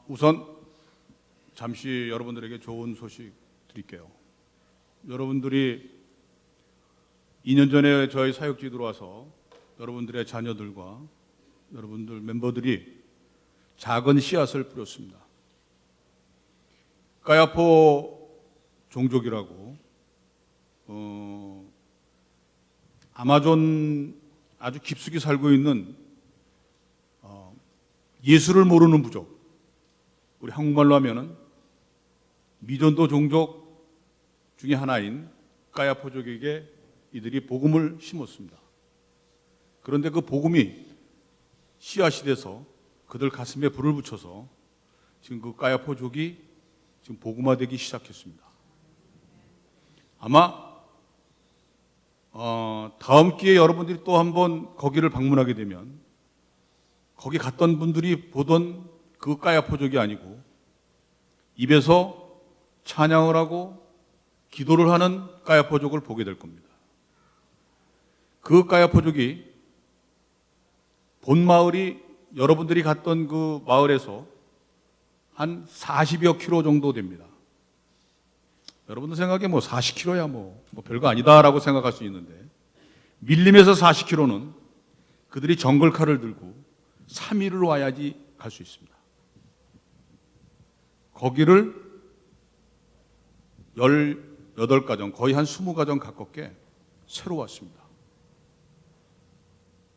우선 잠시 여러분들에게 좋은 소식 드릴게요. 여러분들이 2년 전에 저희 사역지에 들어와서 여러분들의 자녀들과 여러분들 멤버들이 작은 씨앗을 뿌렸습니다. 까야포 종족이라고 아마존 아주 깊숙이 살고 있는 예수를 모르는 부족, 우리 한국말로 하면은 미전도 종족 중에 하나인 까야포족에게 이들이 복음을 심었습니다. 그런데 그 복음이 씨앗이 돼서 그들 가슴에 불을 붙여서 지금 그 까야포족이 지금 복음화되기 시작했습니다. 아마 다음 기회에 여러분들이 또 한번 거기를 방문하게 되면 거기 갔던 분들이 보던 그 까야포족이 아니고 입에서 찬양을 하고 기도를 하는 까야포족을 보게 될 겁니다. 그 까야포족이 본 마을이 여러분들이 갔던 그 마을에서 한 40여 킬로 정도 됩니다. 여러분들 생각에 40킬로야 뭐 별거 아니다라고 생각할 수 있는데 밀림에서 40킬로는 그들이 정글칼을 들고 3일을 와야지 갈 수 있습니다. 거기를 18가정, 거의 한 20가정 가깝게 새로 왔습니다.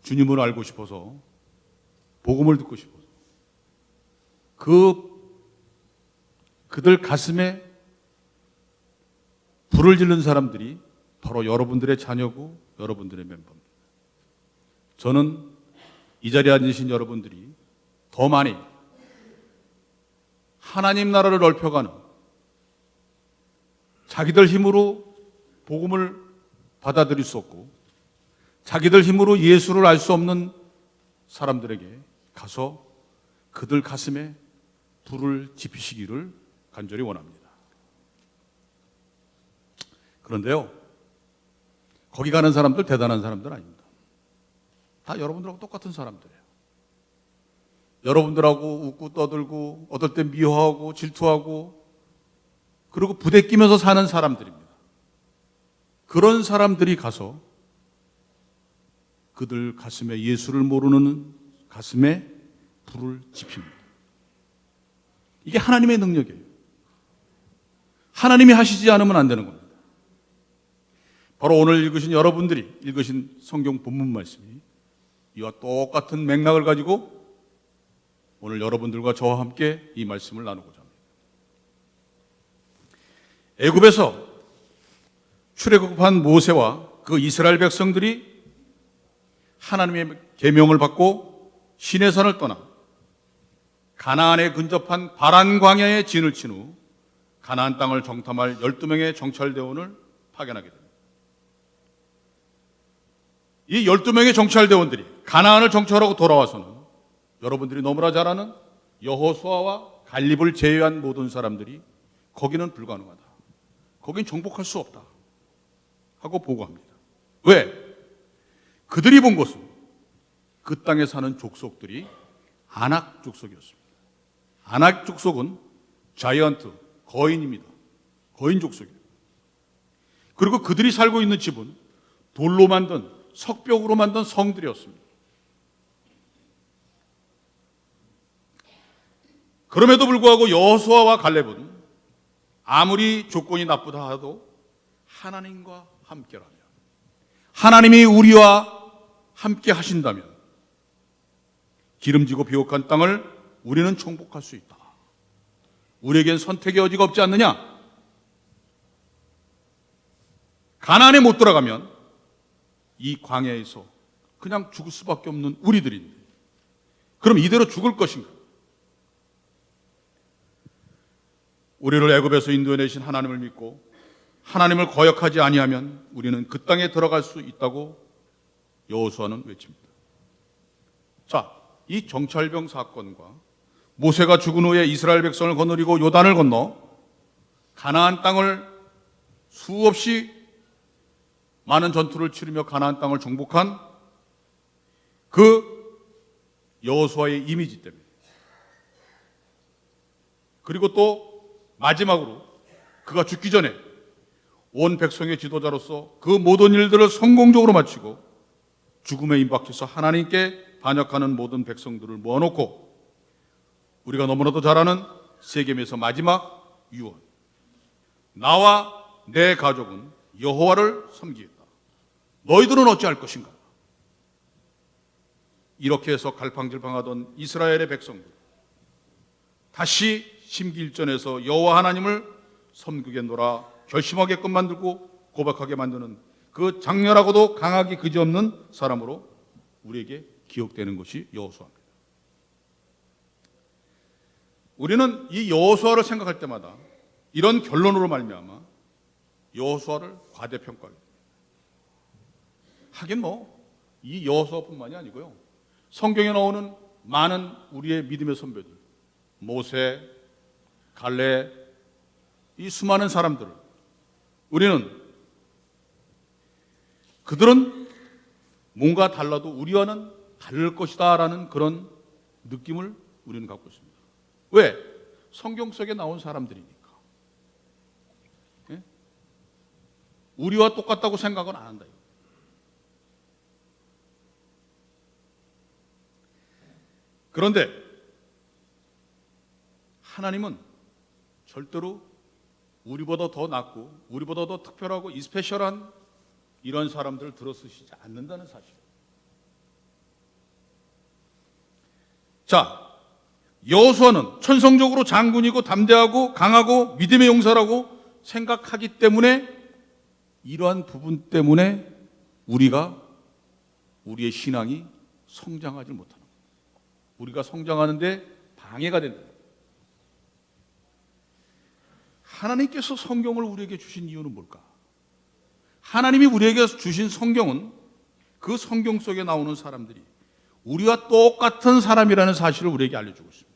주님을 알고 싶어서, 복음을 듣고 싶어서. 그들 가슴에 불을 지른 사람들이 바로 여러분들의 자녀고 여러분들의 멤버입니다. 저는 이 자리에 앉으신 여러분들이 더 많이 하나님 나라를 넓혀가는, 자기들 힘으로 복음을 받아들일 수 없고 자기들 힘으로 예수를 알 수 없는 사람들에게 가서 그들 가슴에 불을 지피시기를 간절히 원합니다. 그런데요, 거기 가는 사람들 대단한 사람들 아닙니다. 다 여러분들하고 똑같은 사람들이에요. 여러분들하고 웃고 떠들고 어떨 땐 미워하고 질투하고 그리고 부대끼면서 사는 사람들입니다. 그런 사람들이 가서 그들 가슴에, 예수를 모르는 가슴에 불을 지핍니다. 이게 하나님의 능력이에요. 하나님이 하시지 않으면 안 되는 겁니다. 바로 오늘 여러분들이 읽으신 성경 본문 말씀이 이와 똑같은 맥락을 가지고 오늘 여러분들과 저와 함께 이 말씀을 나누고자 합니다. 애굽에서 출애굽한 모세와 그 이스라엘 백성들이 하나님의 계명을 받고 시내산을 떠나 가나안에 근접한 바란 광야에 진을 친 후 가나안 땅을 정탐할 12명의 정찰대원을 파견하게 됩니다. 이 12명의 정찰대원들이 가나안을 정찰하고 돌아와서는 여러분들이 너무나 잘 아는 여호수아와 갈렙을 제외한 모든 사람들이 거기는 불가능하다, 거긴 정복할 수 없다 하고 보고합니다. 왜? 그들이 본 것은 그 땅에 사는 족속들이 아낙 족속이었습니다. 아낙 족속은 자이언트, 거인입니다. 거인 족속이에요. 그리고 그들이 살고 있는 집은 돌로 만든, 석벽으로 만든 성들이었습니다. 그럼에도 불구하고 여호수아와 갈렙은 아무리 조건이 나쁘다 하도 하나님과 함께라면, 하나님이 우리와 함께 하신다면 기름지고 비옥한 땅을 우리는 정복할 수 있다. 우리에겐 선택의 여지가 없지 않느냐? 가나안에 못 들어가면 이 광야에서 그냥 죽을 수밖에 없는 우리들인데 그럼 이대로 죽을 것인가? 우리를 애굽에서 인도해내신 하나님을 믿고 하나님을 거역하지 아니하면 우리는 그 땅에 들어갈 수 있다고 여호수아는 외칩니다. 자, 이 정찰병 사건과 모세가 죽은 후에 이스라엘 백성을 거느리고 요단을 건너 가나안 땅을 수없이 많은 전투를 치르며 가나안 땅을 정복한 그 여호수아의 이미지 때문에 그리고 또 마지막으로 그가 죽기 전에 온 백성의 지도자로서 그 모든 일들을 성공적으로 마치고 죽음에 임박해서 하나님께 반역하는 모든 백성들을 모아놓고 우리가 너무나도 잘 아는 세겜에서 마지막 유언, 나와 내 가족은 여호와를 섬기겠다. 너희들은 어찌할 것인가? 이렇게 해서 갈팡질팡하던 이스라엘의 백성들, 다시 심기일전에서 여호와 하나님을 섬기겠노라 결심하게끔 만들고 고백하게 만드는 그 장렬하고도 강하기 그지없는 사람으로 우리에게 기억되는 것이 여호수아입니다. 우리는 이 여호수아를 생각할 때마다 이런 결론으로 말미암아 여호수아를 과대평가하게 됩니다. 하긴 이 여호수아뿐만이 아니고요, 성경에 나오는 많은 우리의 믿음의 선배들, 모세, 갈렙, 이 수많은 사람들을 우리는 그들은 뭔가 달라도 우리와는 다를 것이다 라는 그런 느낌을 우리는 갖고 있습니다. 왜? 성경 속에 나온 사람들이니까. 예? 우리와 똑같다고 생각은 안 한다. 그런데 하나님은 절대로 우리보다 더 낫고 우리보다 더 특별하고 이 스페셜한 이런 사람들을 들어쓰시지 않는다는 사실. 자, 여호수아는 천성적으로 장군이고 담대하고 강하고 믿음의 용사라고 생각하기 때문에 이러한 부분 때문에 우리의 신앙이 성장하지 못하는 거예요. 우리가 성장하는데 방해가 된다. 하나님께서 성경을 우리에게 주신 이유는 뭘까? 하나님이 우리에게 주신 성경은 그 성경 속에 나오는 사람들이 우리와 똑같은 사람이라는 사실을 우리에게 알려주고 있습니다.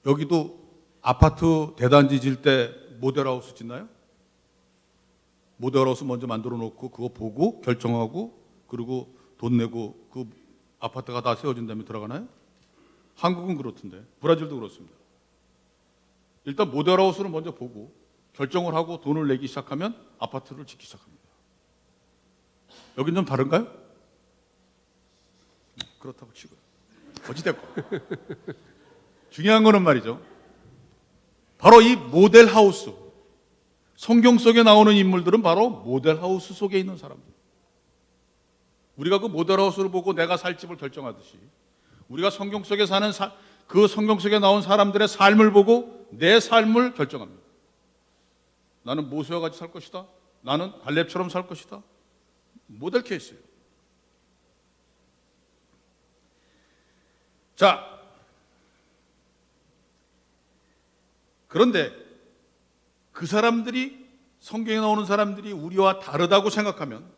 여기도 아파트 대단지 질 때 모델하우스 짓나요? 모델하우스 먼저 만들어 놓고 그거 보고 결정하고 그리고 돈 내고 그 아파트가 다 세워진 다음에 들어가나요? 한국은 그렇던데, 브라질도 그렇습니다. 일단 모델하우스를 먼저 보고 결정을 하고 돈을 내기 시작하면 아파트를 짓기 시작합니다. 여긴 좀 다른가요? 그렇다고 치고요. 어찌됐건 중요한 거는 말이죠, 바로 이 모델하우스, 성경 속에 나오는 인물들은 바로 모델하우스 속에 있는 사람들. 우리가 그 모델하우스를 보고 내가 살 집을 결정하듯이 우리가 성경 속에 사는 그 성경 속에 나온 사람들의 삶을 보고 내 삶을 결정합니다. 나는 모세와 같이 살 것이다. 나는 갈렙처럼 살 것이다. 모델 케이스예요. 자, 그런데 그 사람들이, 성경에 나오는 사람들이 우리와 다르다고 생각하면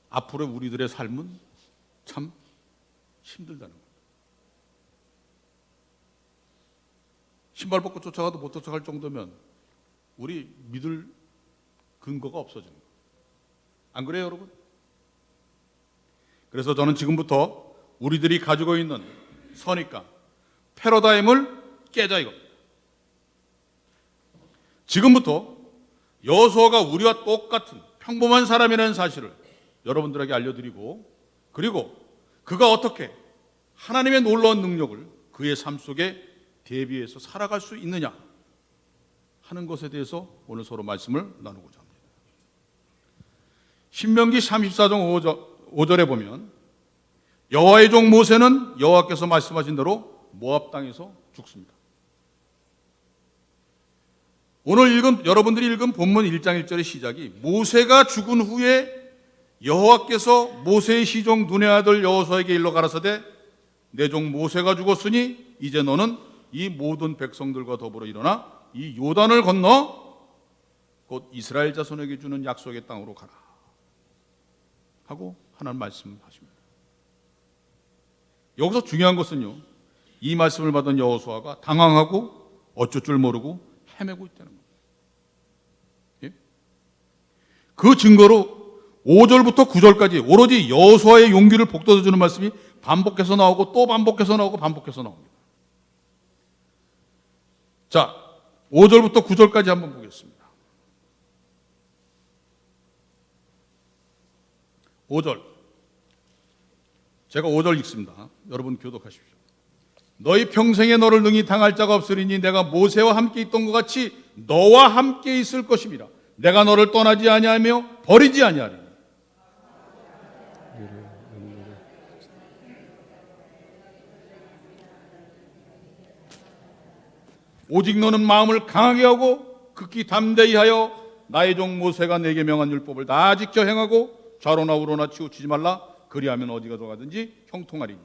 앞으로 우리들의 삶은 참 힘들다는 거예요. 신발 벗고 쫓아가도 못 쫓아갈 정도면 우리 믿을 근거가 없어지는 거예요. 안 그래요, 여러분? 그래서 저는 지금부터 우리들이 가지고 있는 선입관, 패러다임을 깨자 이겁니다. 지금부터 여호수아가 우리와 똑같은 평범한 사람이라는 사실을 여러분들에게 알려드리고, 그리고 그가 어떻게 하나님의 놀라운 능력을 그의 삶 속에 대비해서 살아갈 수 있느냐 하는 것에 대해서 오늘 서로 말씀을 나누고자 합니다. 신명기 34장 5절에 보면 여호와의 종 모세는 여호와께서 말씀하신 대로 모압 땅에서 죽습니다. 오늘 여러분들이 읽은 본문 1장 1절의 시작이 모세가 죽은 후에 여호와께서 모세의 시종 눈의 아들 여호수아에게 일러 가라사대 내 종 모세가 죽었으니 이제 너는 이 모든 백성들과 더불어 일어나 이 요단을 건너 곧 이스라엘 자손에게 주는 약속의 땅으로 가라 하고 하나님 말씀하십니다. 여기서 중요한 것은요, 이 말씀을 받은 여호수아가 당황하고 어쩔 줄 모르고 헤매고 있다는 겁니다. 예? 그 증거로 5절부터 9절까지 오로지 여호수아의 용기를 북돋아주는 말씀이 반복해서 나오고 또 반복해서 나오고 반복해서 나옵니다. 자, 5절부터 9절까지 한번 보겠습니다. 5절. 제가 5절 읽습니다. 여러분 교독하십시오. 너희 평생에 너를 능히 당할 자가 없으리니 내가 모세와 함께 있던 것 같이 너와 함께 있을 것임이라. 내가 너를 떠나지 아니하며 버리지 아니하리니. 오직 너는 마음을 강하게 하고 극히 담대히 하여 나의 종 모세가 내게 명한 율법을 다 지켜 행하고 좌로나 우로나 치우치지 말라. 그리하면 어디가 들어가든지 형통하리니.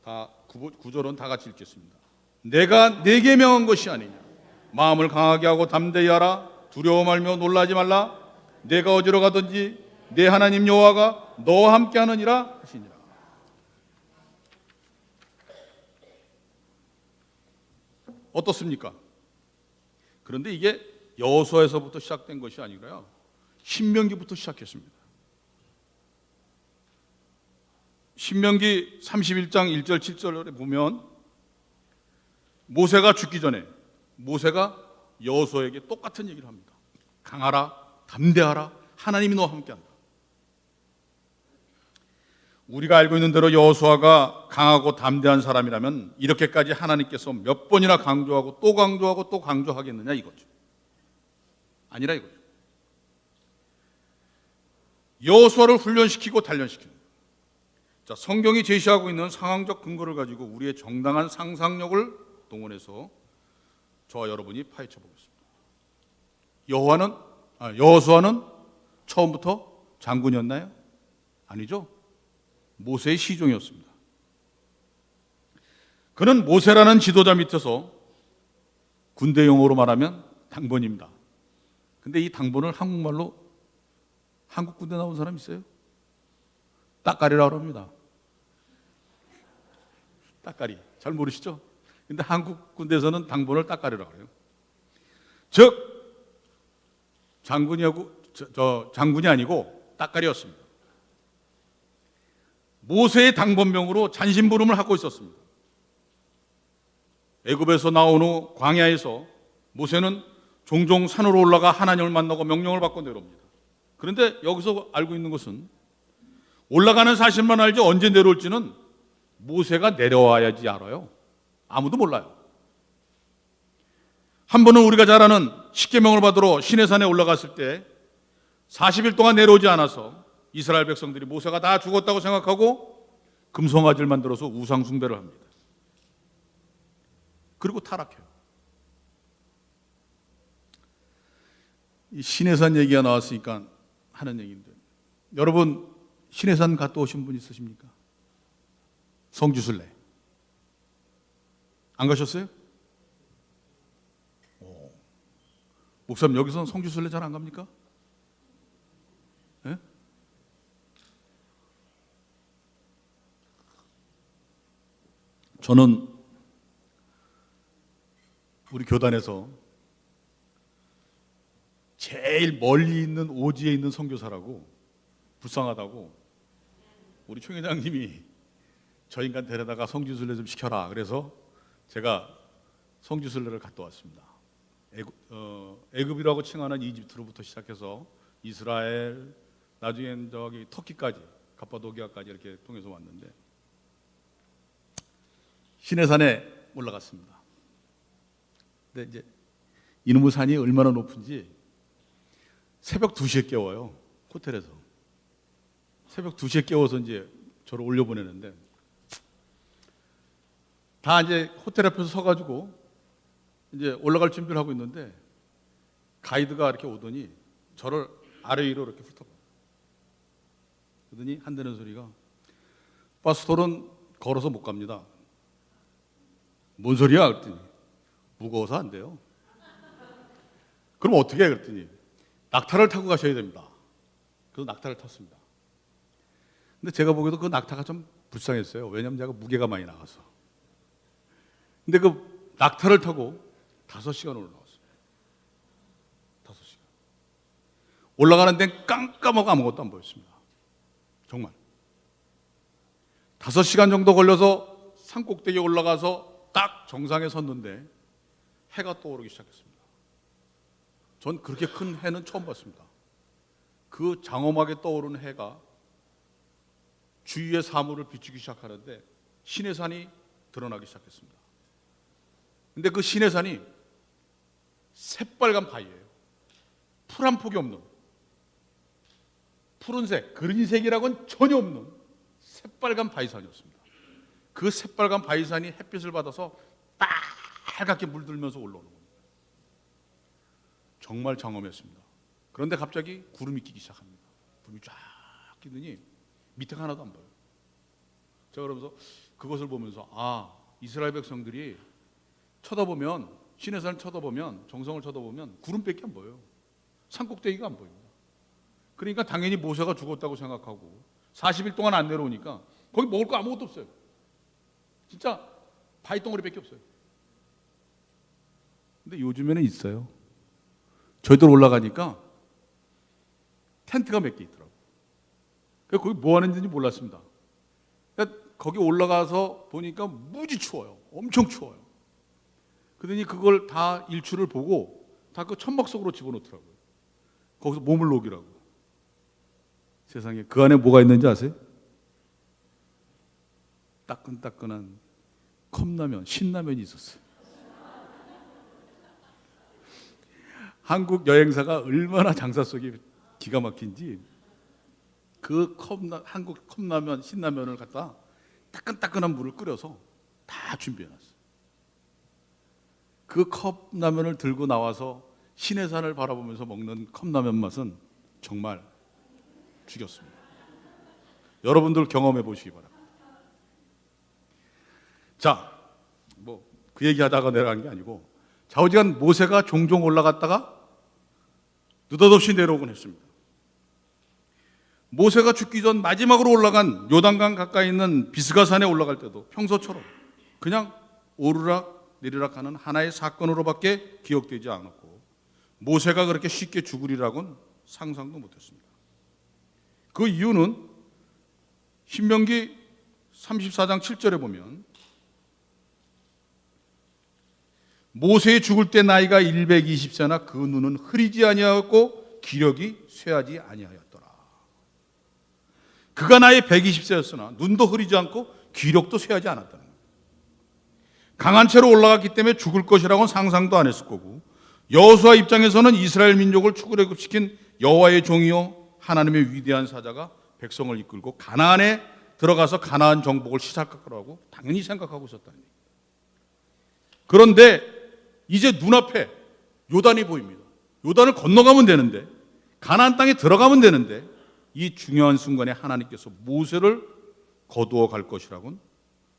다 9절은 다 같이 읽겠습니다. 내가 내게 명한 것이 아니냐. 마음을 강하게 하고 담대히 하라. 두려워 말며 놀라지 말라. 내가 어디로 가든지 내 하나님 여호와가 너와 함께 하느니라 하시니라. 어떻습니까? 그런데 이게 여호수아에서부터 시작된 것이 아니고요, 신명기부터 시작했습니다. 신명기 31장 1절 7절에 보면 모세가 죽기 전에 모세가 여호수아에게 똑같은 얘기를 합니다. 강하라, 담대하라, 하나님이 너와 함께한다. 우리가 알고 있는 대로 여호수아가 강하고 담대한 사람이라면 이렇게까지 하나님께서 몇 번이나 강조하고 또 강조하고 또 강조하겠느냐 이거죠. 아니라 이거죠. 여호수아를 훈련시키고 단련시키는 거예요. 자, 성경이 제시하고 있는 상황적 근거를 가지고 우리의 정당한 상상력을 동원해서 저와 여러분이 파헤쳐 보겠습니다. 여호수아는 처음부터 장군이었나요? 아니죠. 모세의 시종이었습니다. 그는 모세라는 지도자 밑에서 군대 용어로 말하면 당번입니다. 근데 이 당번을 한국말로 한국 군대 나온 사람 있어요? 따까리라고 합니다. 따까리. 잘 모르시죠? 근데 한국 군대에서는 당번을 따까리라고 해요. 즉 장군이 아니고 따까리였습니다. 모세의 당번병으로 잔심부름을 하고 있었습니다. 애굽에서 나온 후 광야에서 모세는 종종 산으로 올라가 하나님을 만나고 명령을 받고 내려옵니다. 그런데 여기서 알고 있는 것은 올라가는 사실만 알지 언제 내려올지는 모세가 내려와야지 알아요. 아무도 몰라요. 한 번은 우리가 잘 아는 십계명을 받으러 시내산에 올라갔을 때 40일 동안 내려오지 않아서 이스라엘 백성들이 모세가 다 죽었다고 생각하고 금송아지를 만들어서 우상 숭배를 합니다. 그리고 타락해요. 이 시내산 얘기가 나왔으니까 하는 얘기인데, 여러분 시내산 갔다 오신 분 있으십니까? 성지순례 안 가셨어요? 목사님 여기서는 성지순례 잘 안 갑니까? 네? 저는 우리 교단에서 제일 멀리 있는 오지에 있는 선교사라고, 불쌍하다고 우리 총회장님이 저 인간 데려다가 성지순례 좀 시켜라 그래서 제가 성지순례를 갔다 왔습니다. 애굽이라고 칭하는 이집트로부터 시작해서 이스라엘, 나중엔 저기 터키까지, 갑바도기아까지 이렇게 통해서 왔는데 시내산에 올라갔습니다. 근데 이제 이놈의 산이 얼마나 높은지 새벽 2시에 깨워요. 호텔에서 새벽 2시에 깨워서 이제 저를 올려보내는데, 다 이제 호텔 앞에서 서가지고 이제 올라갈 준비를 하고 있는데 가이드가 이렇게 오더니 저를 아래 위로 이렇게 훑어봐요. 그러더니 한다는 소리가, 파스토는 걸어서 못 갑니다. 뭔 소리야? 그랬더니 무거워서 안 돼요. 그럼 어떻게 해? 그랬더니 낙타를 타고 가셔야 됩니다. 그래서 낙타를 탔습니다. 근데 제가 보기에도 그 낙타가 좀 불쌍했어요. 왜냐하면 제가 무게가 많이 나가서. 근데 그 낙타를 타고 5시간 올라왔어요. 5시간. 올라가는 데는 깜깜하고 아무것도 안 보였습니다. 정말. 5시간 정도 걸려서 산 꼭대기에 올라가서 딱 정상에 섰는데 해가 떠오르기 시작했습니다. 전 그렇게 큰 해는 처음 봤습니다. 그 장엄하게 떠오르는 해가 주위의 사물을 비추기 시작하는데 시내산이 드러나기 시작했습니다. 근데 그 시내산이 새빨간 바위예요. 풀 한 폭이 없는, 푸른색, 그린색이라고는 전혀 없는 새빨간 바위산이었습니다. 그 새빨간 바위산이 햇빛을 받아서 빨갛게 물들면서 올라오는 겁니다. 정말 장엄했습니다. 그런데 갑자기 구름이 끼기 시작합니다. 구름이 쫙 끼더니 밑에가 하나도 안 보여요. 제가 그러면서 그것을 보면서 이스라엘 백성들이 쳐다보면, 시내산을 쳐다보면, 정성을 쳐다보면 구름밖에 안 보여요. 산꼭대기가 안 보입니다. 그러니까 당연히 모세가 죽었다고 생각하고 40일 동안 안 내려오니까 거기 먹을 거 아무것도 없어요. 진짜 바위덩어리밖에 없어요. 근데 요즘에는 있어요. 저희들 올라가니까 텐트가 몇 개 있더라고요. 그래서 거기 뭐 하는지 몰랐습니다. 그러니까 거기 올라가서 보니까 무지 추워요. 엄청 추워요. 그러더니 그걸 다 일출을 보고 다 그 천막 속으로 집어넣더라고요. 거기서 몸을 녹이라고. 세상에 그 안에 뭐가 있는지 아세요? 따끈따끈한 컵라면, 신라면이 있었어요. 한국 여행사가 얼마나 장사 속이 기가 막힌지 그 한국 컵라면, 신라면을 갖다 따끈따끈한 물을 끓여서 다 준비해놨어요. 그 컵라면을 들고 나와서 시내산을 바라보면서 먹는 컵라면 맛은 정말 죽였습니다. 여러분들 경험해 보시기 바랍니다. 자, 그 얘기하다가 내려간 게 아니고 좌우지간 모세가 종종 올라갔다가 느닷없이 내려오곤 했습니다. 모세가 죽기 전 마지막으로 올라간 요단강 가까이 있는 비스가산에 올라갈 때도 평소처럼 그냥 오르락 내리락 하는 하나의 사건으로밖에 기억되지 않았고 모세가 그렇게 쉽게 죽으리라고는 상상도 못했습니다. 그 이유는 신명기 34장 7절에 보면 모세의 죽을 때 나이가 120세나 그 눈은 흐리지 아니하였고 기력이 쇠하지 아니하였더라. 그가 나이 120세였으나 눈도 흐리지 않고 기력도 쇠하지 않았다는 거예요. 강한 채로 올라갔기 때문에 죽을 것이라고는 상상도 안 했을 거고 여호수아 입장에서는 이스라엘 민족을 출애굽시킨 여호와의 종이요 하나님의 위대한 사자가 백성을 이끌고 가나안에 들어가서 가나안 정복을 시작할 거라고 당연히 생각하고 있었다는 얘기예요. 그런데 이제 눈앞에 요단이 보입니다. 요단을 건너가면 되는데 가나안 땅에 들어가면 되는데 이 중요한 순간에 하나님께서 모세를 거두어 갈 것이라고는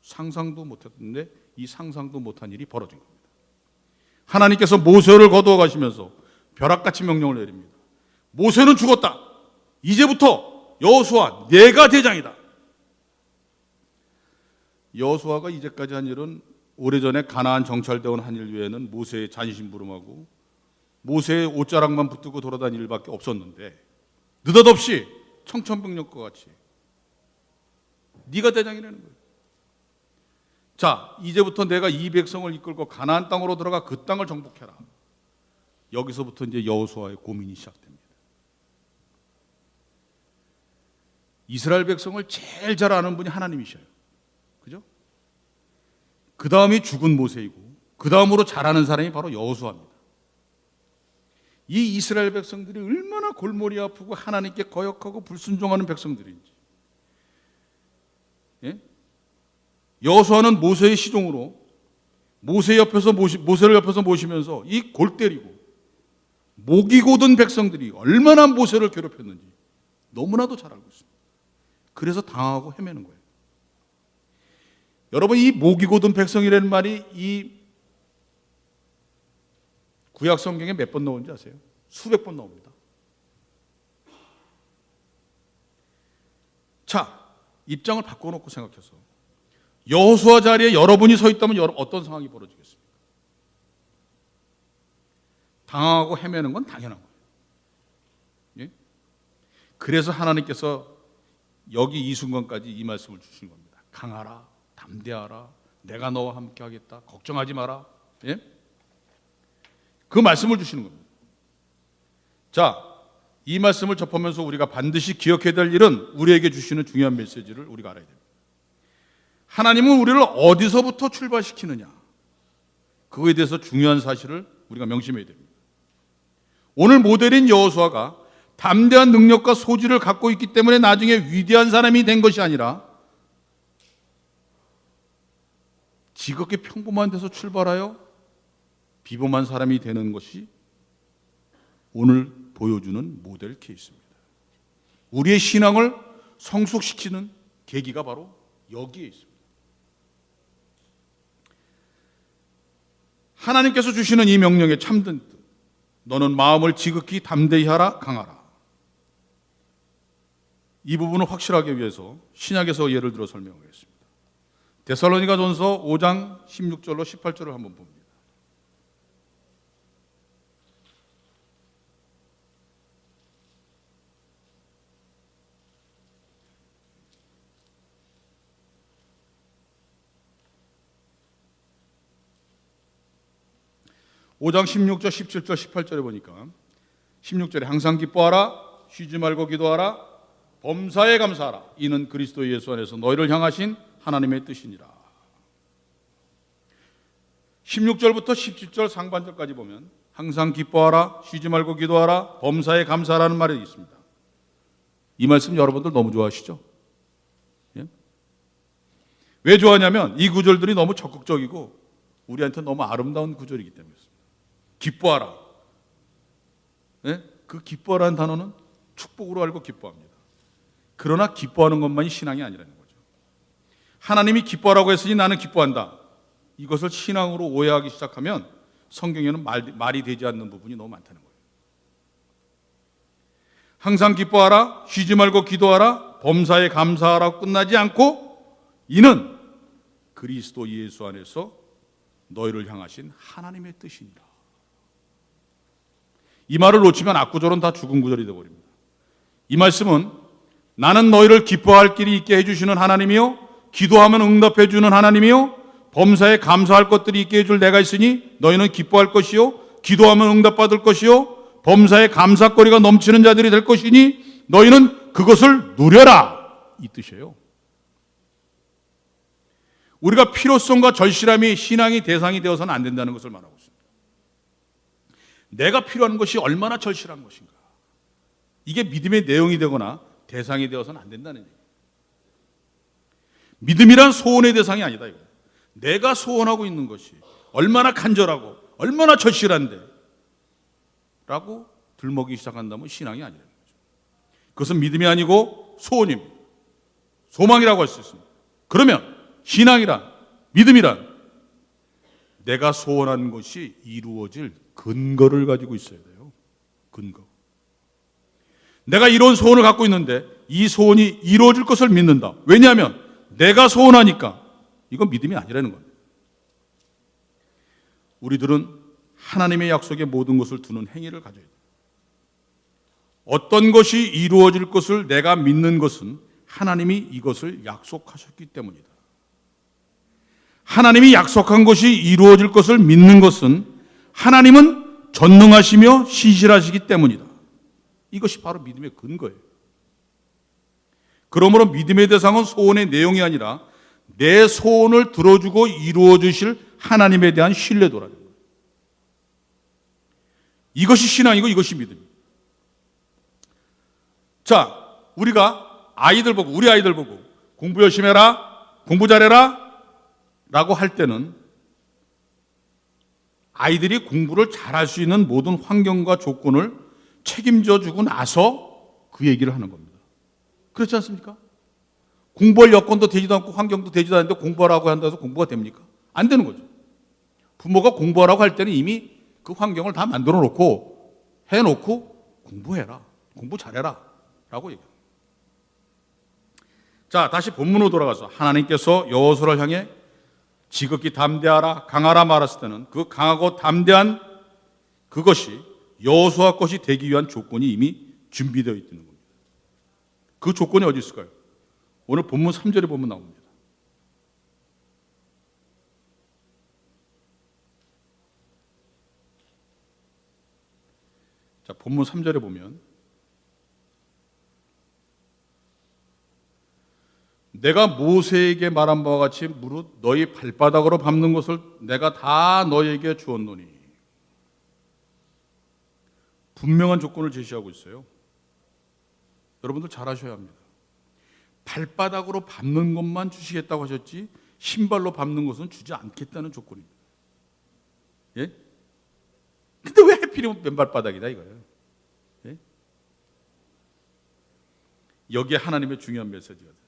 상상도 못했는데 이 상상도 못한 일이 벌어진 겁니다. 하나님께서 모세를 거두어 가시면서 벼락같이 명령을 내립니다. 모세는 죽었다. 이제부터 여호수아 내가 대장이다. 여호수아가 이제까지 한 일은 오래전에 가나안 정찰대원 한 일 외에는 모세의 잔심부름하고 모세의 옷자락만 붙들고 돌아다닐 일밖에 없었는데 느닷없이 청천벽력과 같이 네가 대장이라는 거예요. 자, 이제부터 내가 이 백성을 이끌고 가나안 땅으로 들어가 그 땅을 정복해라. 여기서부터 이제 여호수아의 고민이 시작됩니다. 이스라엘 백성을 제일 잘 아는 분이 하나님이셔요. 그죠? 그 다음이 죽은 모세이고 그 다음으로 잘하는 사람이 바로 여호수아입니다. 이 이스라엘 백성들이 얼마나 골머리 아프고 하나님께 거역하고 불순종하는 백성들인지. 예? 여호수아는 모세의 시종으로 모세를 옆에서 모시면서 이 골 때리고 목이 고든 백성들이 얼마나 모세를 괴롭혔는지 너무나도 잘 알고 있습니다. 그래서 당하고 헤매는 거예요. 여러분, 이 목이 고든 백성이라는 말이 이 구약 성경에 몇 번 나오는지 아세요? 수백 번 나옵니다. 자, 입장을 바꿔놓고 생각해서 여호수아 자리에 여러분이 서 있다면 어떤 상황이 벌어지겠습니까? 당황하고 헤매는 건 당연한 거예요. 예? 그래서 하나님께서 여기 이 순간까지 이 말씀을 주신 겁니다. 강하라, 담대하라, 내가 너와 함께 하겠다, 걱정하지 마라. 예? 그 말씀을 주시는 겁니다. 자, 이 말씀을 접하면서 우리가 반드시 기억해야 될 일은 우리에게 주시는 중요한 메시지를 우리가 알아야 됩니다. 하나님은 우리를 어디서부터 출발시키느냐, 그거에 대해서 중요한 사실을 우리가 명심해야 됩니다. 오늘 모델인 여호수아가 담대한 능력과 소질을 갖고 있기 때문에 나중에 위대한 사람이 된 것이 아니라 지극히 평범한 데서 출발하여 비범한 사람이 되는 것이 오늘 보여주는 모델 케이스입니다. 우리의 신앙을 성숙시키는 계기가 바로 여기에 있습니다. 하나님께서 주시는 이 명령에 참된 뜻, 너는 마음을 지극히 담대히 하라, 강하라. 이 부분을 확실하게 위해서 신약에서 예를 들어 설명하겠습니다. 데살로니가전서 5장 16절로 18절을 한번 봅니다. (5장) 16절, 17절, 18절에 보니까 16절에 항상 기뻐하라, 쉬지 말고 기도하라, 범사에 감사하라. 이는 그리스도 예수 안에서 너희를 향하신 하나님의 뜻이니라. 16절부터 17절 상반절까지 보면 항상 기뻐하라, 쉬지 말고 기도하라, 범사에 감사하라는 말이 있습니다. 이 말씀 여러분들 너무 좋아하시죠? 예? 왜 좋아하냐면 이 구절들이 너무 적극적이고 우리한테 너무 아름다운 구절이기 때문입니다. 기뻐하라. 예? 그 기뻐하라는 단어는 축복으로 알고 기뻐합니다. 그러나 기뻐하는 것만이 신앙이 아니라는 거죠. 하나님이 기뻐하라고 했으니 나는 기뻐한다. 이것을 신앙으로 오해하기 시작하면 성경에는 말이 되지 않는 부분이 너무 많다는 거예요. 항상 기뻐하라, 쉬지 말고 기도하라, 범사에 감사하라고 끝나지 않고 이는 그리스도 예수 안에서 너희를 향하신 하나님의 뜻이니라. 이 말을 놓치면 앞구절은 다 죽은 구절이 되어버립니다. 이 말씀은 나는 너희를 기뻐할 길이 있게 해주시는 하나님이요, 기도하면 응답해 주는 하나님이요, 범사에 감사할 것들이 있게 해줄 내가 있으니 너희는 기뻐할 것이요, 기도하면 응답받을 것이요, 범사에 감사거리가 넘치는 자들이 될 것이니 너희는 그것을 누려라. 이 뜻이에요. 우리가 필요성과 절실함이 신앙의 대상이 되어서는 안 된다는 것을 말하고 있습니다. 내가 필요한 것이 얼마나 절실한 것인가, 이게 믿음의 내용이 되거나 대상이 되어서는 안 된다는 얘기예요. 믿음이란 소원의 대상이 아니다 이거예요. 내가 소원하고 있는 것이 얼마나 간절하고 얼마나 절실한데 라고 들먹이기 시작한다면 신앙이 아니라는 거죠. 그것은 믿음이 아니고 소원입니다. 소망이라고 할 수 있습니다. 그러면 신앙이란, 믿음이란 내가 소원한 것이 이루어질 근거를 가지고 있어야 돼요. 근거. 내가 이런 소원을 갖고 있는데 이 소원이 이루어질 것을 믿는다. 왜냐하면 내가 소원하니까. 이건 믿음이 아니라는 겁니다. 우리들은 하나님의 약속에 모든 것을 두는 행위를 가져야 돼요. 어떤 것이 이루어질 것을 내가 믿는 것은 하나님이 이것을 약속하셨기 때문이다. 하나님이 약속한 것이 이루어질 것을 믿는 것은 하나님은 전능하시며 신실하시기 때문이다. 이것이 바로 믿음의 근거예요. 그러므로 믿음의 대상은 소원의 내용이 아니라 내 소원을 들어주고 이루어 주실 하나님에 대한 신뢰도라는 거예요. 이것이 신앙이고 이것이 믿음이에요. 자, 우리가 우리 아이들 보고 공부 열심히 해라, 공부 잘해라 라고 할 때는 아이들이 공부를 잘할 수 있는 모든 환경과 조건을 책임져 주고 나서 그 얘기를 하는 겁니다. 그렇지 않습니까? 공부할 여건도 되지도 않고 환경도 되지도 않는데 공부하라고 한다고 해서 공부가 됩니까? 안 되는 거죠. 부모가 공부하라고 할 때는 이미 그 환경을 다 만들어 놓고 해놓고 공부해라, 공부 잘해라 라고 얘기합니다. 자, 다시 본문으로 돌아가서 하나님께서 여호수아를 향해 지극히 담대하라 강하라 말했을 때는 그 강하고 담대한 그것이 여호수아 것이 되기 위한 조건이 이미 준비되어 있다는 겁니다. 그 조건이 어디 있을까요? 오늘 본문 3절에 보면 나옵니다. 자, 본문 3절에 보면 내가 모세에게 말한 바와 같이 무릇 너희 발바닥으로 밟는 것을 내가 다 너희에게 주었노니. 분명한 조건을 제시하고 있어요. 여러분들 잘 아셔야 합니다. 발바닥으로 밟는 것만 주시겠다고 하셨지 신발로 밟는 것은 주지 않겠다는 조건입니다. 예? 근데 왜 하필이면 맨발바닥이다 이거예요. 예? 여기에 하나님의 중요한 메시지가 됐습니다.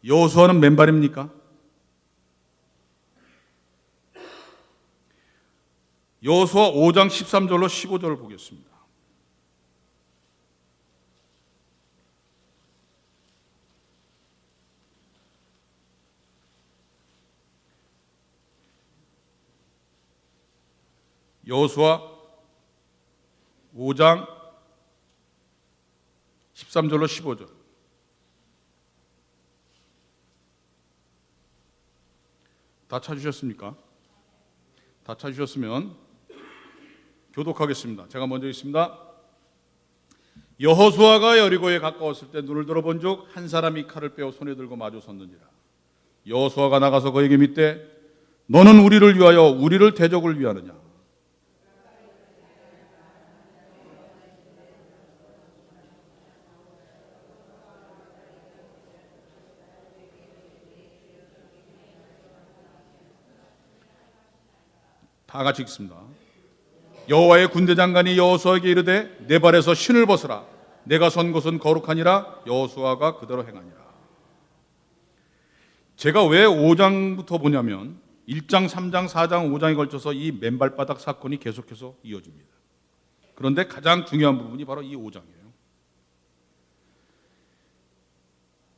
여호수아는 맨발입니까? 여호수아 5장 13절로 15절을 보겠습니다. 여호수아 5장 13절로 15절. 다 찾으셨습니까? 다 찾으셨으면 교독하겠습니다. 제가 먼저 읽습니다. 여호수아가 여리고에 가까웠을 때 눈을 들어본 적 한 사람이 칼을 빼어 손에 들고 마주 섰는지라. 여호수아가 나가서 그에게 묻되 너는 우리를 위하여 우리를 대적을 위하느냐? 다 같이 읽습니다. 여호와의 군대 장관이 여호수아에게 이르되 내 발에서 신을 벗으라. 내가 선 곳은 거룩하니라. 여호수아가 그대로 행하니라. 제가 왜 5장부터 보냐면 1장, 3장, 4장, 5장에 걸쳐서 이 맨발바닥 사건이 계속해서 이어집니다. 그런데 가장 중요한 부분이 바로 이 5장이에요.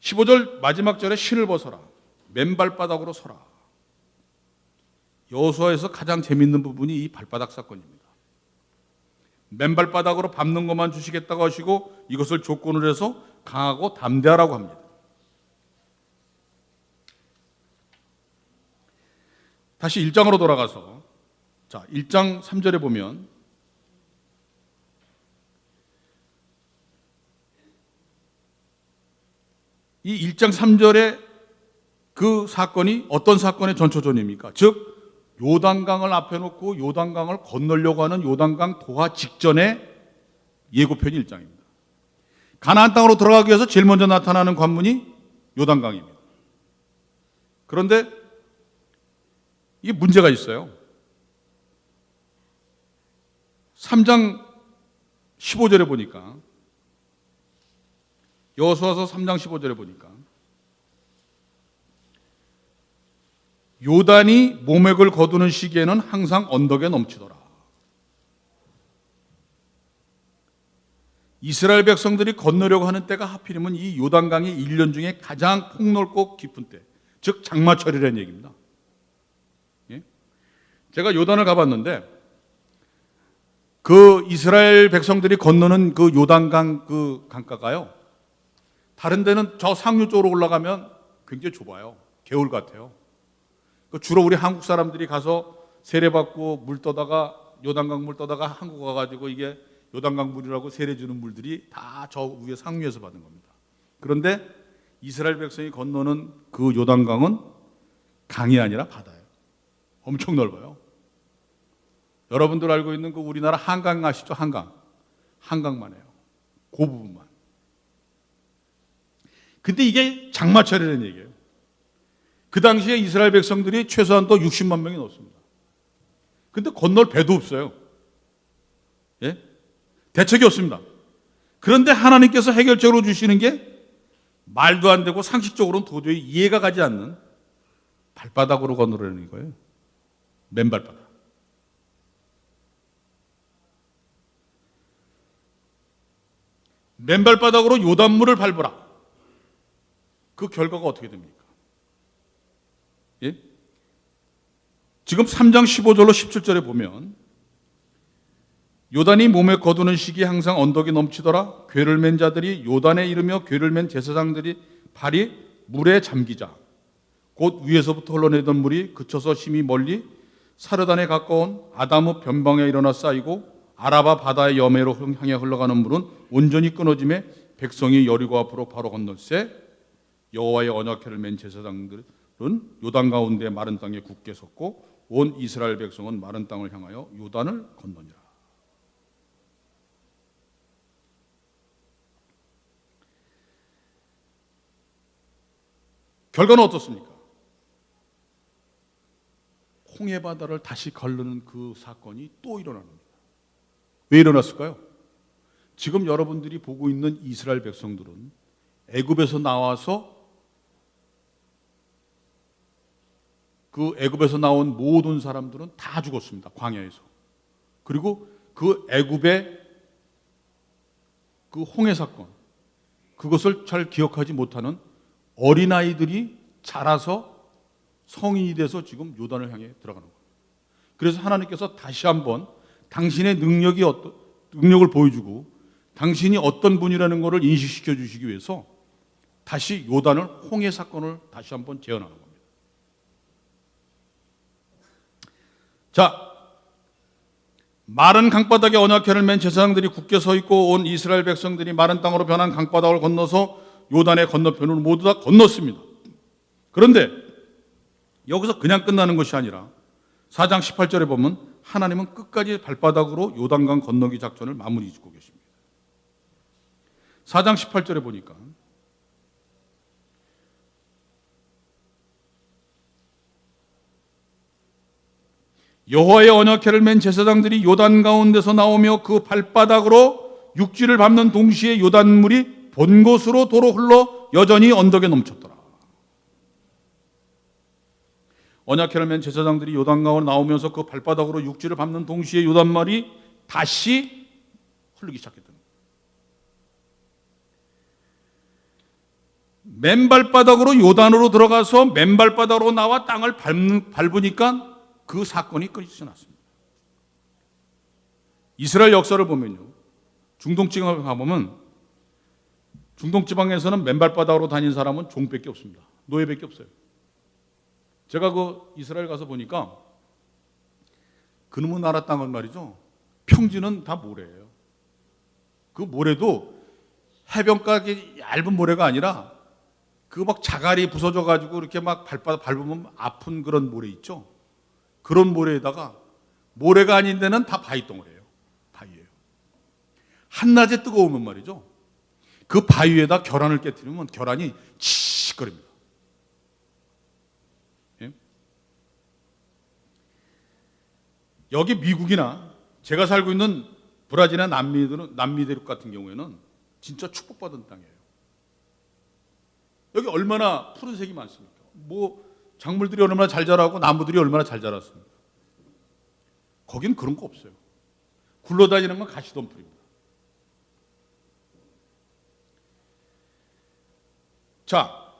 15절 마지막 절에 신을 벗어라. 맨발바닥으로 서라. 여호수아에서 가장 재밌는 부분이 이 발바닥 사건입니다. 맨발바닥으로 밟는 것만 주시겠다고 하시고 이것을 조건으로 해서 강하고 담대하라고 합니다. 다시 1장으로 돌아가서 자, 1장 3절에 보면 이 1장 3절에 그 사건이 어떤 사건의 전초전입니까? 즉 요단강을 앞에 놓고 요단강을 건너려고 하는 요단강 도하 직전의 예고편이 1장입니다. 가나안 땅으로 들어가기 위해서 제일 먼저 나타나는 관문이 요단강입니다. 그런데 이게 문제가 있어요. 3장 15절에 보니까 여호수아서 3장 15절에 보니까 요단이 모맥을 거두는 시기에는 항상 언덕에 넘치더라. 이스라엘 백성들이 건너려고 하는 때가 하필이면 이 요단강이 1년 중에 가장 폭넓고 깊은 때, 즉 장마철이라는 얘기입니다. 예? 제가 요단을 가봤는데 그 이스라엘 백성들이 건너는 그 요단강 그 강가가요, 다른 데는 저 상류 쪽으로 올라가면 굉장히 좁아요. 개울 같아요. 주로 우리 한국 사람들이 가서 세례받고 물 떠다가 요단강 물 떠다가 한국 와가지고 이게 요단강 물이라고 세례 주는 물들이 다 저 위에 상류에서 받은 겁니다. 그런데 이스라엘 백성이 건너는 그 요단강은 강이 아니라 바다예요. 엄청 넓어요. 여러분들 알고 있는 그 우리나라 한강 아시죠? 한강만 해요. 그 부분만. 근데 이게 장마철이라는 얘기예요. 그 당시에 이스라엘 백성들이 최소한도 60만 명이 넘습니다. 근데 건널 배도 없어요. 예? 대책이 없습니다. 그런데 하나님께서 해결책으로 주시는 게 말도 안 되고 상식적으로는 도저히 이해가 가지 않는 발바닥으로 건너라는 거예요. 맨발바닥. 맨발바닥으로 요단물을 밟으라. 그 결과가 어떻게 됩니까? 예? 지금 3장 15절로 17절에 보면 요단이 몸에 거두는 시기에 항상 언덕이 넘치더라. 궤를 맨 자들이 요단에 이르며 궤를 맨 제사장들이 발이 물에 잠기자 곧 위에서부터 흘러내던 물이 그쳐서 심히 멀리 사르단에 가까운 아다무 변방에 일어나 쌓이고 아라바 바다의 여매로 향해 흘러가는 물은 온전히 끊어짐에 백성이 여리고 앞으로 바로 건널세 여호와의 언약궤를 맨 제사장들은 요단 가운데 마른 땅에 굳게 섰고 온 이스라엘 백성은 마른 땅을 향하여 요단을 건너니라. 결과는 어떻습니까? 홍해 바다를 다시 걸르는 그 사건이 또 일어납니다. 왜 일어났을까요? 지금 여러분들이 보고 있는 이스라엘 백성들은 애굽에서 나와서 그 애굽에서 나온 모든 사람들은 다 죽었습니다. 광야에서. 그리고 그 애굽의 그 홍해 사건, 그것을 잘 기억하지 못하는 어린아이들이 자라서 성인이 돼서 지금 요단을 향해 들어가는 거예요. 그래서 하나님께서 다시 한번 당신의 능력을 보여주고 당신이 어떤 분이라는 것을 인식시켜 주시기 위해서 다시 요단을 홍해 사건을 다시 한번 재현하는 겁니다. 자, 마른 강바닥에 언약궤를 맨 제사장들이 굳게 서 있고 온 이스라엘 백성들이 마른 땅으로 변한 강바닥을 건너서 요단의 건너편을 모두 다 건넜습니다. 그런데 여기서 그냥 끝나는 것이 아니라 4장 18절에 보면 하나님은 끝까지 발바닥으로 요단강 건너기 작전을 마무리 짓고 계십니다. 4장 18절에 보니까 여호와의 언약궤를 맨 제사장들이 요단 가운데서 나오며 그 발바닥으로 육지를 밟는 동시에 요단물이 본 곳으로 도로 흘러 여전히 언덕에 넘쳤더라. 언약궤를 맨 제사장들이 요단 가운데 나오면서 그 발바닥으로 육지를 밟는 동시에 요단물이 다시 흐르기 시작했다. 맨발바닥으로 요단으로 들어가서 맨발바닥으로 나와 땅을 밟으니까 그 사건이 끝이 났습니다. 이스라엘 역사를 보면요, 중동지방에 가보면 중동지방에서는 맨발바닥으로 다닌 사람은 종밖에 없습니다. 노예밖에 없어요. 제가 그 이스라엘 가서 보니까 그놈의 나라 땅은 말이죠, 평지는 다 모래예요. 그 모래도 해변가의 얇은 모래가 아니라 그 막 자갈이 부서져 가지고 이렇게 막 밟으면 아픈 그런 모래 있죠. 그런 모래에다가 모래가 아닌 데는 다 바위덩어리예요. 바위예요. 한낮에 뜨거우면 말이죠, 그 바위에다 계란을 깨뜨리면 계란이 치익거립니다. 예? 여기 미국이나 제가 살고 있는 브라질이나 남미 대륙 같은 경우에는 진짜 축복받은 땅이에요. 여기 얼마나 푸른색이 많습니까? 뭐 작물들이 얼마나 잘 자라고 나무들이 얼마나 잘 자랐습니까? 거긴 그런 거 없어요. 굴러다니는 건 가시덤불입니다. 자,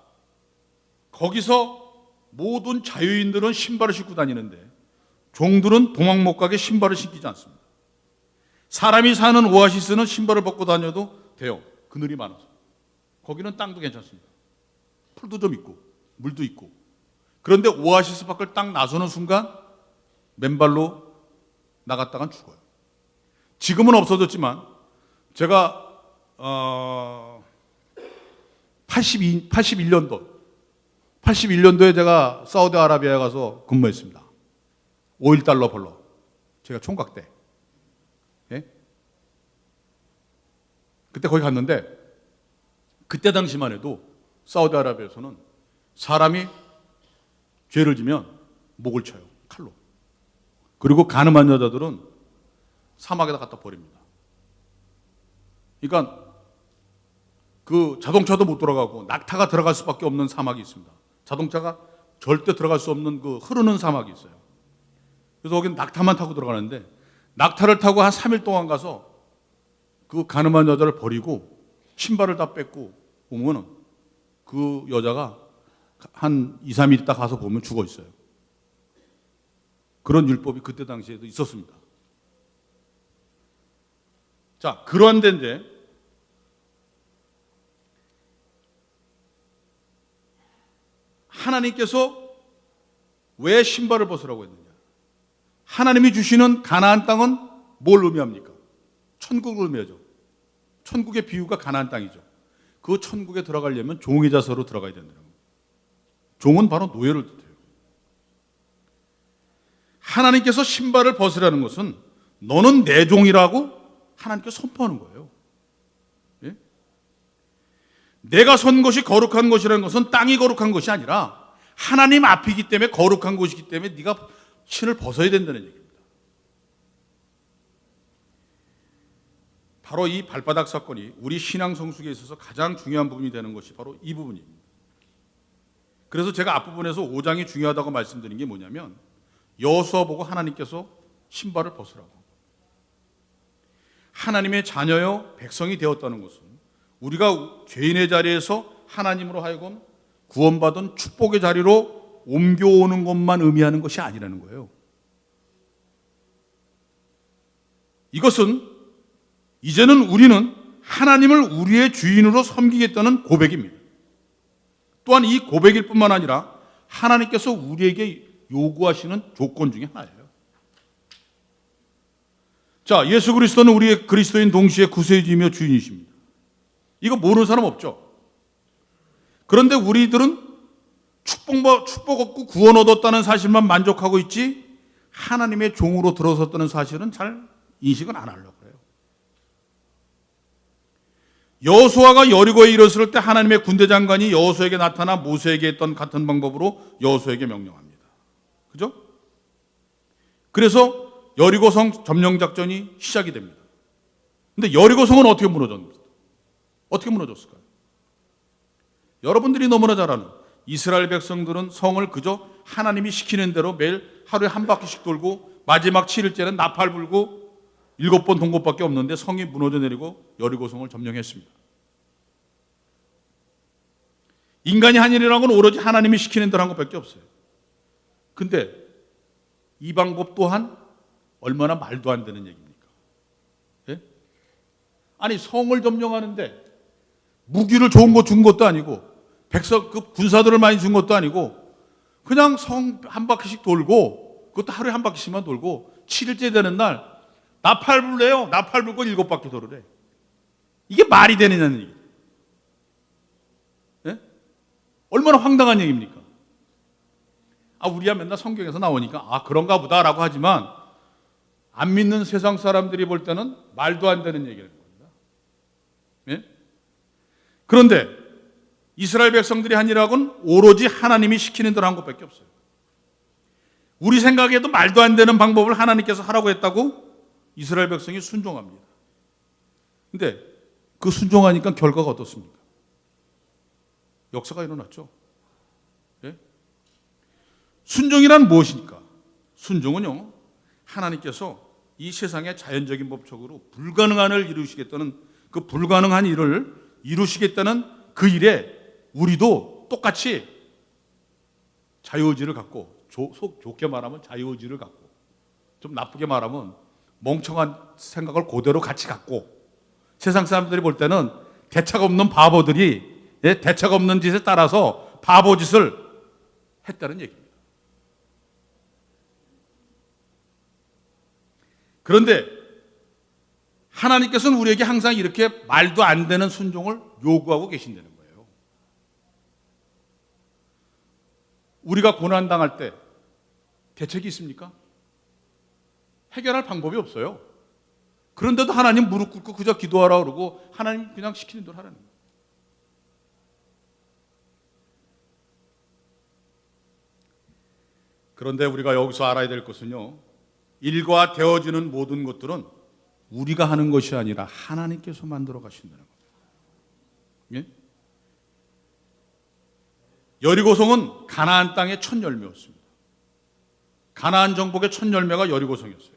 거기서 모든 자유인들은 신발을 신고 다니는데 종들은 도망 못 가게 신발을 신기지 않습니다. 사람이 사는 오아시스는 신발을 벗고 다녀도 돼요. 그늘이 많아서. 거기는 땅도 괜찮습니다. 풀도 좀 있고 물도 있고. 그런데 오아시스 밖을 딱 나서는 순간 맨발로 나갔다간 죽어요. 지금은 없어졌지만 제가 81년도에 제가 사우디아라비아에 가서 근무했습니다. 5.1달러 벌러. 제가 총각 때. 예? 그때 거기 갔는데 그때 당시만 해도 사우디아라비아에서는 사람이 죄를 지면 목을 쳐요. 칼로. 그리고 가늠한 여자들은 사막에다 갖다 버립니다. 그러니까 그 자동차도 못 들어가고 낙타가 들어갈 수밖에 없는 사막이 있습니다. 자동차가 절대 들어갈 수 없는 그 흐르는 사막이 있어요. 그래서 거기는 낙타만 타고 들어가는데 낙타를 타고 한 3일 동안 가서 그 가늠한 여자를 버리고 신발을 다 뺏고 오면은 그 여자가 한 2, 3일 있다 가서 보면 죽어 있어요. 그런 율법이 그때 당시에도 있었습니다. 자, 그러한 데인데 하나님께서 왜 신발을 벗으라고 했느냐? 하나님이 주시는 가나안 땅은 뭘 의미합니까? 천국을 의미하죠. 천국의 비유가 가나안 땅이죠. 그 천국에 들어가려면 종의 자세로 들어가야 된다는 겁니다. 종은 바로 노예를 뜻해요. 하나님께서 신발을 벗으라는 것은 너는 내 종이라고 하나님께서 선포하는 거예요. 예? 내가 선 것이 거룩한 것이라는 것은 땅이 거룩한 것이 아니라 하나님 앞이기 때문에 거룩한 곳이기 때문에 네가 신을 벗어야 된다는 얘기입니다. 바로 이 발바닥 사건이 우리 신앙 성숙에 있어서 가장 중요한 부분이 되는 것이 바로 이 부분입니다. 그래서 제가 앞부분에서 5장이 중요하다고 말씀드린 게 뭐냐면 여호수아 보고 하나님께서 신발을 벗으라고. 하나님의 자녀여 백성이 되었다는 것은 우리가 죄인의 자리에서 하나님으로 하여금 구원받은 축복의 자리로 옮겨오는 것만 의미하는 것이 아니라는 거예요. 이것은 이제는 우리는 하나님을 우리의 주인으로 섬기겠다는 고백입니다. 또한 이 고백일 뿐만 아니라 하나님께서 우리에게 요구하시는 조건 중에 하나예요. 자, 예수 그리스도는 우리의 그리스도인 동시에 구세주이며 주인이십니다. 이거 모르는 사람 없죠? 그런데 우리들은 축복 얻고 구원 얻었다는 사실만 만족하고 있지 하나님의 종으로 들어섰다는 사실은 잘 인식은 안 하려고 그래요. 여호수아가 여리고에 이르렀을 때 하나님의 군대 장관이 여호수아에게 나타나 모세에게 했던 같은 방법으로 여호수아에게 명령합니다. 그죠? 그래서 여리고성 점령 작전이 시작이 됩니다. 근데 여리고성은 어떻게 무너졌습니까? 어떻게 무너졌을까요? 여러분들이 너무나 잘 아는 이스라엘 백성들은 성을 그저 하나님이 시키는 대로 매일 하루에 한 바퀴씩 돌고 마지막 7일째는 나팔 불고 7번 돈 것밖에 없는데 성이 무너져 내리고 여리고성을 점령했습니다. 인간이 한 일이라는 건 오로지 하나님이 시키는 대로 한 것밖에 없어요. 근데 이 방법 또한 얼마나 말도 안 되는 얘기입니까? 예? 아니 성을 점령하는데 무기를 좋은 거 준 것도 아니고 백성 그 군사들을 많이 준 것도 아니고 그냥 성 한 바퀴씩 돌고 그것도 하루에 한 바퀴씩만 돌고 7일째 되는 날 나팔 불래요. 나팔 불고 7바퀴 돌으래. 이게 말이 되느냐는 얘기. 예? 얼마나 황당한 얘기입니까? 우리야 맨날 성경에서 나오니까 그런가 보다라고 하지만 안 믿는 세상 사람들이 볼 때는 말도 안 되는 얘기라는 겁니다. 예? 그런데 이스라엘 백성들이 한 일하고는 오로지 하나님이 시키는 대로 한 것밖에 없어요. 우리 생각에도 말도 안 되는 방법을 하나님께서 하라고 했다고 이스라엘 백성이 순종합니다. 근데 그 순종하니까 결과가 어떻습니까? 역사가 일어났죠. 예? 순종이란 무엇입니까? 순종은요, 하나님께서 이 세상의 자연적인 법칙으로 불가능한 일을 이루시겠다는 그 불가능한 일을 이루시겠다는 그 일에 우리도 똑같이 자유의지를 갖고 좋게 말하면 자유의지를 갖고 좀 나쁘게 말하면 멍청한 생각을 그대로 같이 갖고 세상 사람들이 볼 때는 대책 없는 바보들이 대책 없는 짓에 따라서 바보 짓을 했다는 얘기입니다. 그런데 하나님께서는 우리에게 항상 이렇게 말도 안 되는 순종을 요구하고 계신다는 거예요. 우리가 고난당할 때 대책이 있습니까? 해결할 방법이 없어요. 그런데도 하나님 무릎 꿇고 그저 기도하라 그러고 하나님 그냥 시키는 대로 하라는 거예요. 그런데 우리가 여기서 알아야 될 것은요, 일과 되어지는 모든 것들은 우리가 하는 것이 아니라 하나님께서 만들어 가신다는 겁니다. 예? 여리고성은 가나안 땅의 첫 열매였습니다. 가나안 정복의 첫 열매가 여리고성이었어요.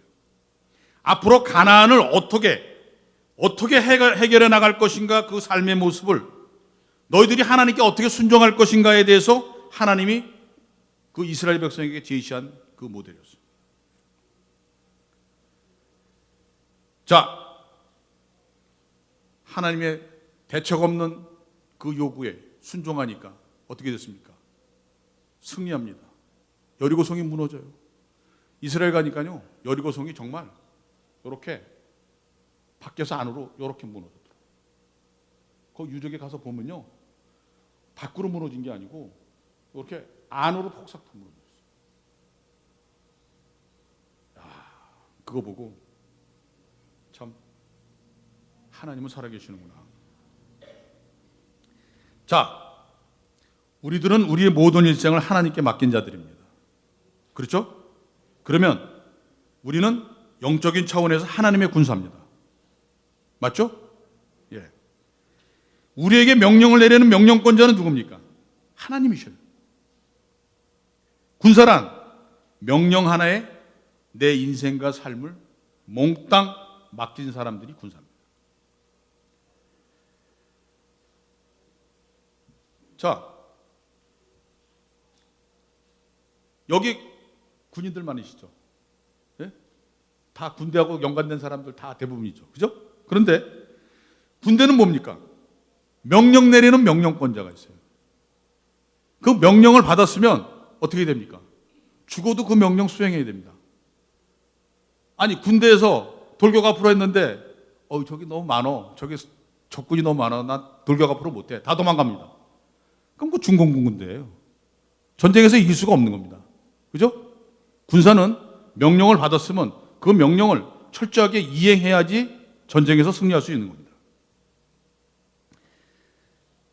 앞으로 가나안을 어떻게 해결해 나갈 것인가 그 삶의 모습을 너희들이 하나님께 어떻게 순종할 것인가에 대해서 하나님이 그 이스라엘 백성에게 제시한 그 모델이었어요. 자, 하나님의 대책 없는 그 요구에 순종하니까 어떻게 됐습니까? 승리합니다. 여리고성이 무너져요. 이스라엘 가니까요, 여리고성이 정말 이렇게 밖에서 안으로 이렇게 무너졌더라고요. 그 유적에 가서 보면요, 밖으로 무너진 게 아니고 이렇게 안으로 폭삭 무너졌어요. 그거 보고 참 하나님은 살아계시는구나. 자, 우리들은 우리의 모든 일생을 하나님께 맡긴 자들입니다. 그렇죠? 그러면 우리는 영적인 차원에서 하나님의 군사입니다. 맞죠? 예. 우리에게 명령을 내리는 명령권자는 누굽니까? 하나님이셔요. 군사란 명령 하나에 내 인생과 삶을 몽땅 맡긴 사람들이 군사입니다. 자, 여기 군인들 많으시죠? 예? 다 군대하고 연관된 사람들 다 대부분이죠. 그죠? 그런데 군대는 뭡니까? 명령 내리는 명령권자가 있어요. 그 명령을 받았으면 어떻게 됩니까? 죽어도 그 명령 수행해야 됩니다. 아니, 군대에서 돌격 앞으로 했는데 저기 너무 많어. 저기 적군이 너무 많아. 나 돌격 앞으로 못해. 다 도망갑니다. 그럼 그 중공군 군대예요. 전쟁에서 이길 수가 없는 겁니다. 그죠? 군사는 명령을 받았으면 그 명령을 철저하게 이행해야지 전쟁에서 승리할 수 있는 겁니다.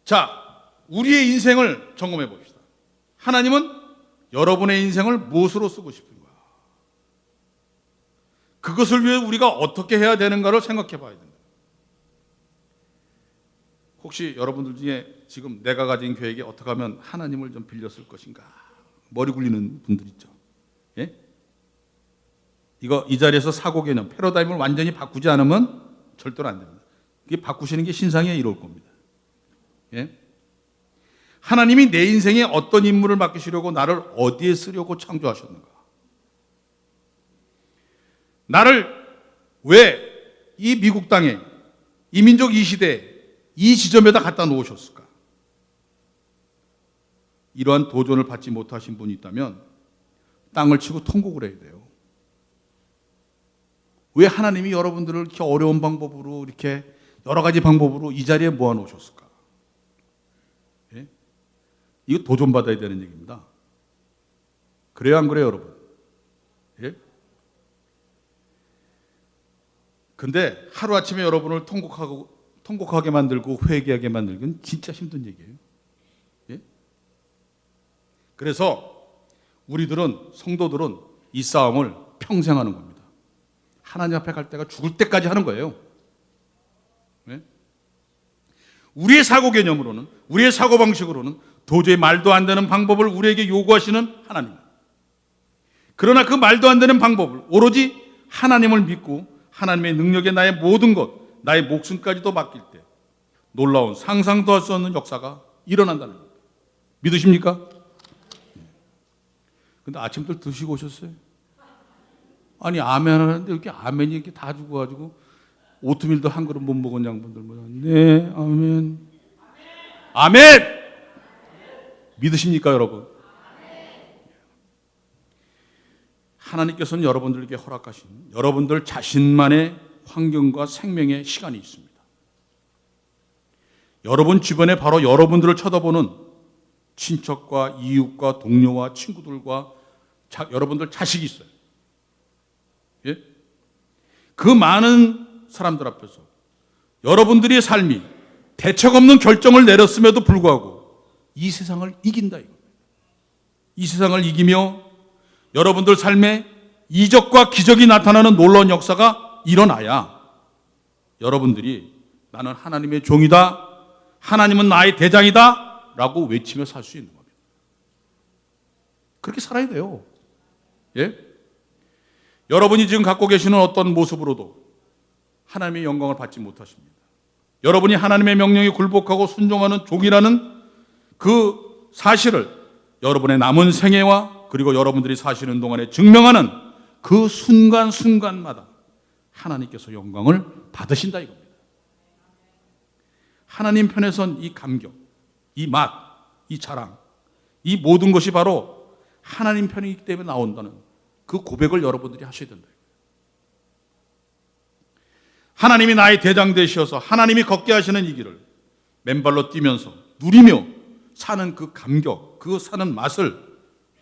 자, 우리의 인생을 점검해 봅시다. 하나님은 여러분의 인생을 무엇으로 쓰고 싶은가? 그것을 위해 우리가 어떻게 해야 되는가를 생각해 봐야 된다. 혹시 여러분들 중에 지금 내가 가진 계획에 어떻게 하면 하나님을 좀 빌렸을 것인가? 머리 굴리는 분들 있죠. 예? 이 자리에서 사고 개념, 패러다임을 완전히 바꾸지 않으면 절대로 안 됩니다. 이게 바꾸시는 게 신상에 이로울 겁니다. 예? 하나님이 내 인생에 어떤 임무를 맡기시려고 나를 어디에 쓰려고 창조하셨는가? 나를 왜 이 미국 땅에, 이 민족 이 시대에, 이 지점에다 갖다 놓으셨을까? 이러한 도전을 받지 못하신 분이 있다면 땅을 치고 통곡을 해야 돼요. 왜 하나님이 여러분들을 이렇게 어려운 방법으로, 이렇게 여러 가지 방법으로 이 자리에 모아놓으셨을까? 예? 이거 도전받아야 되는 얘기입니다. 그래요, 안 그래요, 여러분? 예? 근데 하루아침에 여러분을 통곡하게 만들고 회개하게 만들기는 진짜 힘든 얘기예요. 예? 그래서 우리들은, 성도들은 이 싸움을 평생 하는 겁니다. 하나님 앞에 갈 때가 죽을 때까지 하는 거예요. 예? 우리의 사고 개념으로는, 우리의 사고 방식으로는 도저히 말도 안 되는 방법을 우리에게 요구하시는 하나님. 그러나 그 말도 안 되는 방법을 오로지 하나님을 믿고 하나님의 능력에 나의 모든 것, 나의 목숨까지도 맡길 때 놀라운 상상도 할 수 없는 역사가 일어난다는 겁니다. 믿으십니까? 근데 아침들 드시고 오셨어요? 아니, 아멘 하는데 이렇게 아멘이 이렇게 다 죽어가지고 오트밀도 한 그릇 못 먹은 양분들, 네, 아멘. 아멘! 믿으십니까, 여러분? 하나님께서는 여러분들에게 허락하신 여러분들 자신만의 환경과 생명의 시간이 있습니다. 여러분 주변에 바로 여러분들을 쳐다보는 친척과 이웃과 동료와 친구들과 여러분들 자식이 있어요. 예? 그 많은 사람들 앞에서 여러분들의 삶이 대책 없는 결정을 내렸음에도 불구하고 이 세상을 이긴다 이겁니다. 이 세상을 이기며 여러분들 삶에 이적과 기적이 나타나는 놀라운 역사가 일어나야 여러분들이 나는 하나님의 종이다, 하나님은 나의 대장이다 라고 외치며 살 수 있는 겁니다. 그렇게 살아야 돼요. 예? 여러분이 지금 갖고 계시는 어떤 모습으로도 하나님의 영광을 받지 못하십니다. 여러분이 하나님의 명령에 굴복하고 순종하는 종이라는 그 사실을 여러분의 남은 생애와 그리고 여러분들이 사시는 동안에 증명하는 그 순간순간마다 하나님께서 영광을 받으신다 이겁니다. 하나님 편에선 이 감격, 이 맛, 이 자랑, 이 모든 것이 바로 하나님 편이기 때문에 나온다는 그 고백을 여러분들이 하셔야 된다. 하나님이 나의 대장 되셔서 하나님이 걷게 하시는 이 길을 맨발로 뛰면서 누리며 사는 그 감격, 그 사는 맛을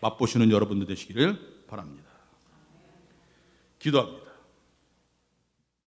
맛보시는 여러분들 되시기를 바랍니다. 기도합니다.